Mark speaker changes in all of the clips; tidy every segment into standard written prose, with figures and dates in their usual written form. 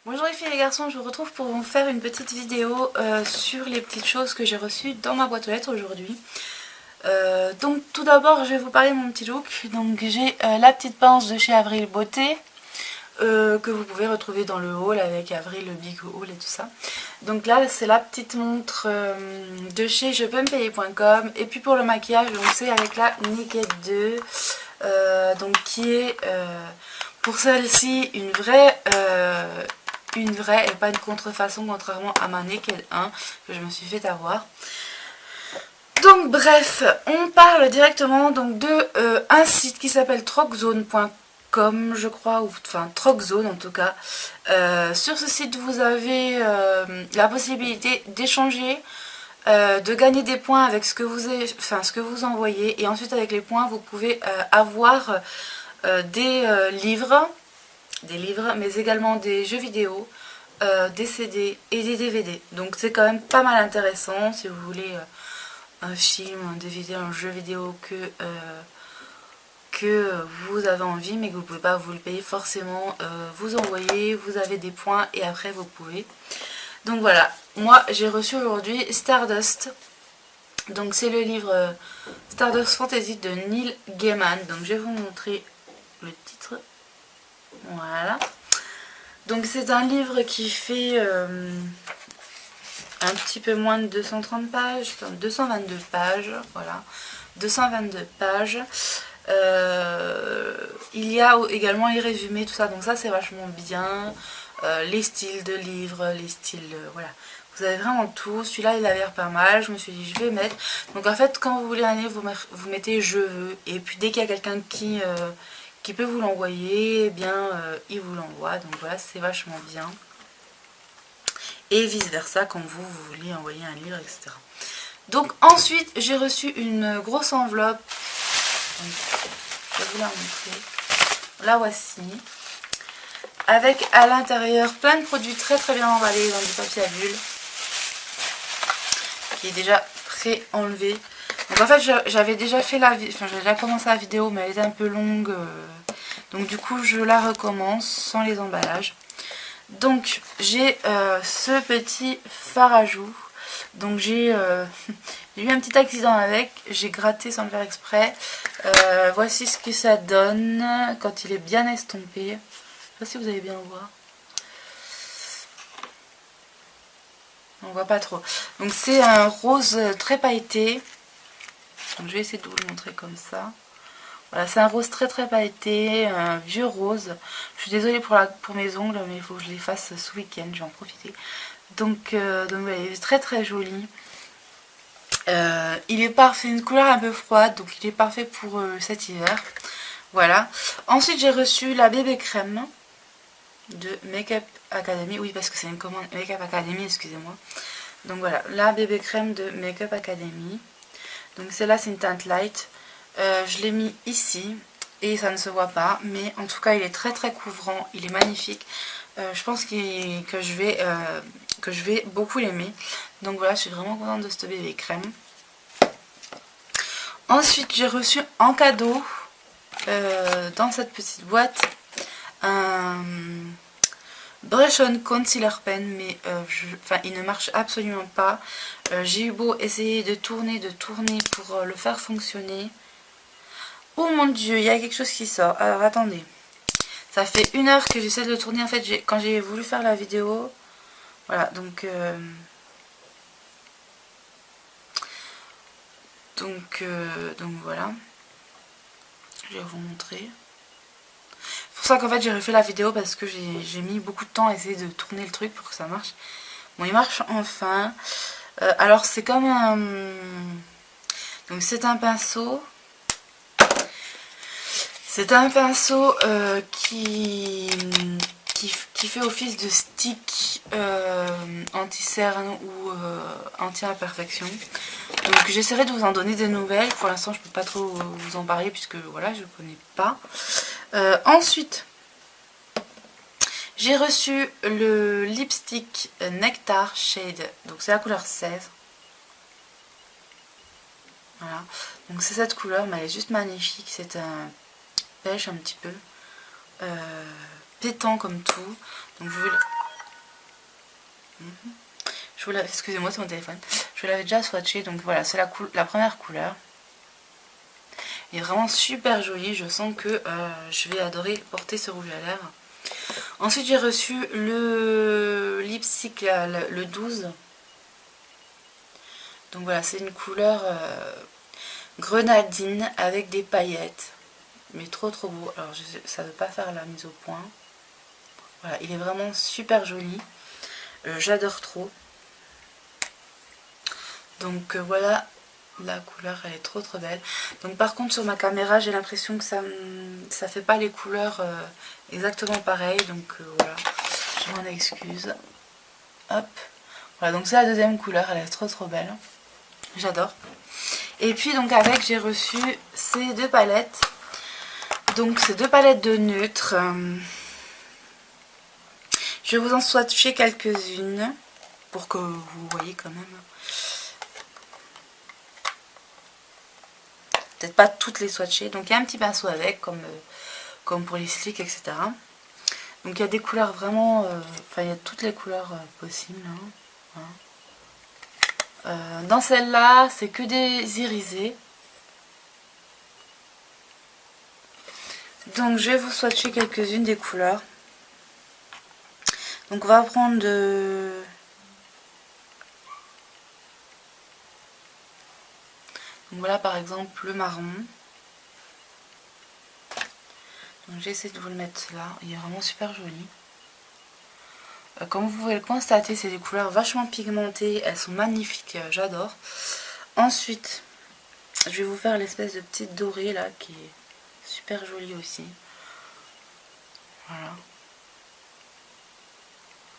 Speaker 1: Bonjour les filles et les garçons, je vous retrouve pour vous faire une petite vidéo sur les petites choses que j'ai reçues dans ma boîte aux lettres aujourd'hui. Donc tout d'abord je vais vous parler de mon petit look. Donc j'ai la petite pince de chez Avril Beauté que vous pouvez retrouver dans le haul avec Avril, le big haul et tout ça. Donc là c'est la petite montre de chez jepeuxmepayer.com. Et puis pour le maquillage, donc c'est avec la Naked 2 donc qui est pour celle-ci une vraie et pas une contrefaçon, contrairement à ma Naked 1 que je me suis fait avoir. Donc bref, on parle directement donc de un site qui s'appelle troczone.com je crois, ou enfin Troczone en tout cas. Sur ce site vous avez la possibilité d'échanger, de gagner des points avec ce que vous envoyez, et ensuite avec les points vous pouvez avoir des livres, mais également des jeux vidéo, des CD et des DVD. Donc c'est quand même pas mal intéressant si vous voulez un film, un DVD, un jeu vidéo que vous avez envie mais que vous ne pouvez pas vous le payer forcément. Vous envoyez, vous avez des points et après vous pouvez. Donc voilà, moi j'ai reçu aujourd'hui Stardust. Donc c'est le livre Stardust Fantasy de Neil Gaiman. Donc je vais vous montrer le titre. Voilà. Donc c'est un livre qui fait un petit peu moins de 230 pages, enfin 222 pages, voilà, 222 pages. Il y a également les résumés, tout ça, donc ça c'est vachement bien. Les styles de livres, les styles, voilà. Vous avez vraiment tout. Celui-là il a l'air pas mal, je me suis dit je vais mettre. Donc en fait quand vous voulez un livre, vous mettez je veux, et puis dès qu'il y a quelqu'un qui peut vous l'envoyer, eh bien il vous l'envoie. Donc voilà, c'est vachement bien. Et vice versa quand vous voulez envoyer un livre, etc. Donc ensuite j'ai reçu une grosse enveloppe. Je vais vous la montrer. La voici. Avec à l'intérieur plein de produits très bien emballés dans du papier à bulles, qui est déjà pré-enlevé. Donc en fait j'avais déjà fait j'ai déjà commencé la vidéo mais elle était un peu longue. Donc du coup je la recommence sans les emballages. Donc j'ai ce petit fard à joues. Donc j'ai eu un petit accident avec, j'ai gratté sans le faire exprès. Voici ce que ça donne quand il est bien estompé. Je sais pas si vous allez bien voir. On voit pas trop. Donc c'est un rose très pailleté. Donc je vais essayer de vous le montrer comme ça. Voilà, c'est un rose très pailleté, un vieux rose. Je suis désolée pour mes ongles, mais il faut que je les fasse ce week-end, je vais en profiter. Donc voilà, il est très joli. Il est parfait, une couleur un peu froide, donc il est parfait pour cet hiver. Voilà. Ensuite j'ai reçu la bébé crème de Make Up Academy. Oui, parce que c'est une commande Make Up Academy, excusez-moi. Donc voilà, la bébé crème de Make Up Academy. Donc celle-là c'est une teinte light. Je l'ai mis ici et ça ne se voit pas, mais en tout cas il est très couvrant, il est magnifique. Je pense que je vais beaucoup l'aimer. Donc voilà, je suis vraiment contente de cette bébé crème. Ensuite j'ai reçu en cadeau dans cette petite boîte un Brush On Concealer Pen, mais il ne marche absolument pas. J'ai eu beau essayer de tourner pour le faire fonctionner. Oh mon dieu, il y a quelque chose qui sort. Alors attendez. Ça fait 1 heure que j'essaie de le tourner. En fait, quand j'ai voulu faire la vidéo. Voilà, donc. Donc voilà, je vais vous montrer. C'est pour ça qu'en fait j'ai refait la vidéo parce que j'ai mis beaucoup de temps à essayer de tourner le truc pour que ça marche. Bon, il marche enfin. Alors c'est comme un... Donc c'est un pinceau. C'est un pinceau qui fait office de stick anti-cerne ou anti-imperfection. Donc j'essaierai de vous en donner des nouvelles. Pour l'instant je peux pas trop vous en parler puisque voilà, je connais pas. Ensuite, j'ai reçu le lipstick Nectar Shade. Donc c'est la couleur 16. Voilà. Donc c'est cette couleur, mais elle est juste magnifique. C'est un beige un petit peu. Pétant comme tout. Donc je vais excusez-moi, c'est mon téléphone. Je l'avais déjà swatché. Donc voilà, c'est la première couleur. Il est vraiment super joli. Je sens que je vais adorer porter ce rouge à lèvres. Ensuite, j'ai reçu le lipstick, le 12. Donc voilà, c'est une couleur grenadine avec des paillettes. Mais trop beau. Alors, ça ne veut pas faire la mise au point. Voilà, il est vraiment super joli. J'adore trop. Donc voilà, la couleur, elle est trop belle. Donc par contre, sur ma caméra, j'ai l'impression que ça fait pas les couleurs exactement pareilles. Donc voilà, je m'en excuse. Hop. Voilà, donc c'est la deuxième couleur, elle est trop belle. J'adore. Et puis donc avec, j'ai reçu ces deux palettes. Donc ces deux palettes de neutres. Je vais vous en swatcher quelques-unes pour que vous voyez quand même. Peut-être pas toutes les swatcher. Donc il y a un petit pinceau avec, comme pour les slicks, etc. Donc il y a des couleurs vraiment... Enfin, il y a toutes les couleurs possibles. Hein. Voilà. Dans celle-là, c'est que des irisés. Donc je vais vous swatcher quelques-unes des couleurs. Donc on va prendre de... Donc voilà par exemple le marron. Donc j'essaie de vous le mettre là, il est vraiment super joli. Comme vous pouvez le constater, c'est des couleurs vachement pigmentées, elles sont magnifiques, j'adore. Ensuite, je vais vous faire l'espèce de petite dorée là qui est super jolie aussi. Voilà.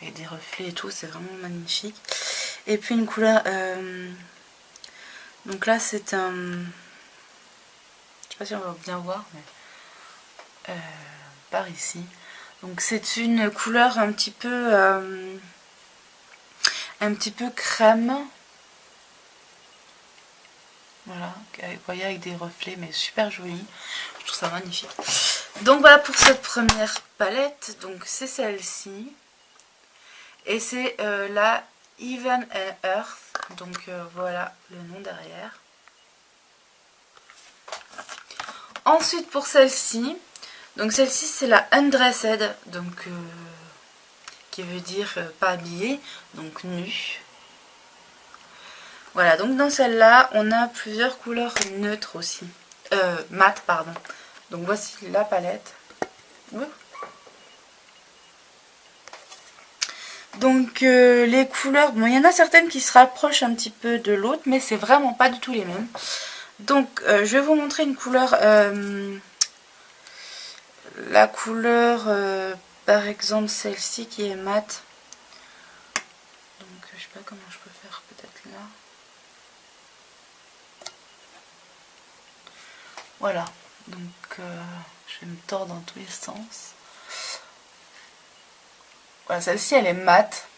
Speaker 1: Et des reflets et tout, c'est vraiment magnifique. Et puis une couleur... Donc là c'est un... Je sais pas si on va bien voir, mais... par ici. Donc c'est une couleur un petit peu crème. Voilà, vous voyez avec des reflets, mais super joli. Je trouve ça magnifique. Donc voilà pour cette première palette. Donc c'est celle-ci. Et c'est la Even and Earth. Donc voilà le nom derrière. Ensuite pour celle-ci. Donc celle-ci c'est la Undressed. Donc qui veut dire pas habillée. Donc nue. Voilà, donc dans celle-là, on a plusieurs couleurs neutres aussi. Mat, pardon. Donc voici la palette. Donc les couleurs, bon il y en a certaines qui se rapprochent un petit peu de l'autre, mais c'est vraiment pas du tout les mêmes. Donc je vais vous montrer une couleur, la couleur par exemple celle-ci qui est mat. Donc je sais pas comment je peux faire, peut-être là. Voilà, donc je vais me tordre dans tous les sens. Voilà, celle-ci elle est mate.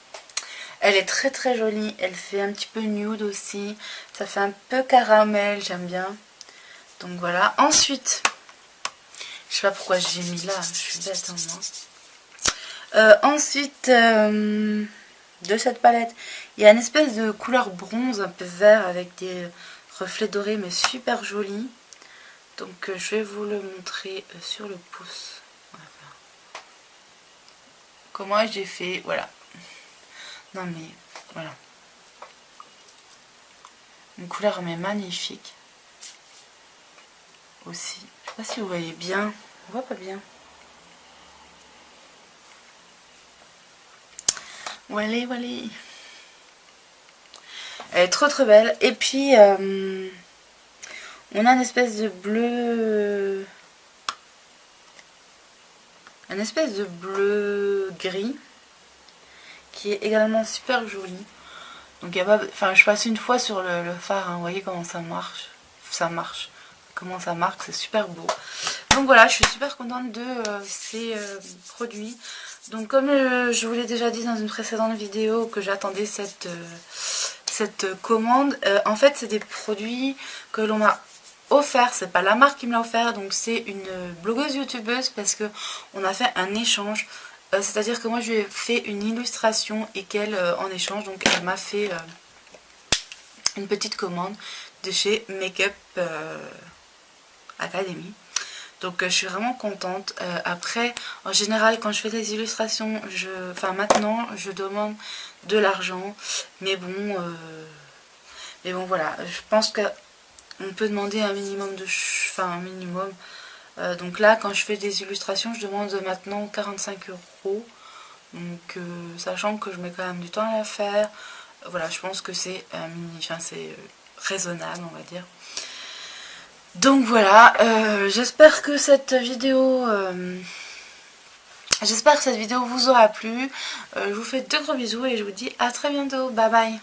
Speaker 1: Elle est très jolie. Elle fait un petit peu nude aussi. Ça fait un peu caramel, j'aime bien. Donc voilà. Ensuite, je sais pas pourquoi j'ai mis là, je suis bête en moi. Ensuite, de cette palette, il y a une espèce de couleur bronze, un peu vert avec des reflets dorés, mais super joli. Donc je vais vous le montrer sur le pouce. Voilà. Comment j'ai fait, voilà. Non mais, voilà. Une couleur mais magnifique. aussi. Je sais pas si vous voyez bien. On voit pas bien. Voilà. Elle est trop belle. Et puis on a une espèce de bleu. Une espèce de bleu gris. Qui est également super joli. Donc il y a pas. Enfin je passe une fois sur le phare, hein. Vous voyez comment ça marche. Comment ça marque, c'est super beau. Donc voilà, je suis super contente de ces produits. Donc comme je vous l'ai déjà dit dans une précédente vidéo que j'attendais cette commande, en fait c'est des produits que l'on m'a offert, c'est pas la marque qui me l'a offert, donc c'est une blogueuse youtubeuse parce que on a fait un échange. C'est à dire que moi je lui ai fait une illustration et qu'elle en échange, donc elle m'a fait une petite commande de chez Makeup Academy. Donc je suis vraiment contente. Après, en général, quand je fais des illustrations, maintenant, je demande de l'argent. Mais bon, voilà. Je pense qu'on peut demander un minimum de... un minimum. Donc là, quand je fais des illustrations, je demande maintenant 45 €. Donc, sachant que je mets quand même du temps à la faire. Voilà, je pense que c'est c'est raisonnable, on va dire. Donc voilà, j'espère que cette vidéo vous aura plu. Je vous fais de gros bisous et je vous dis à très bientôt. Bye bye.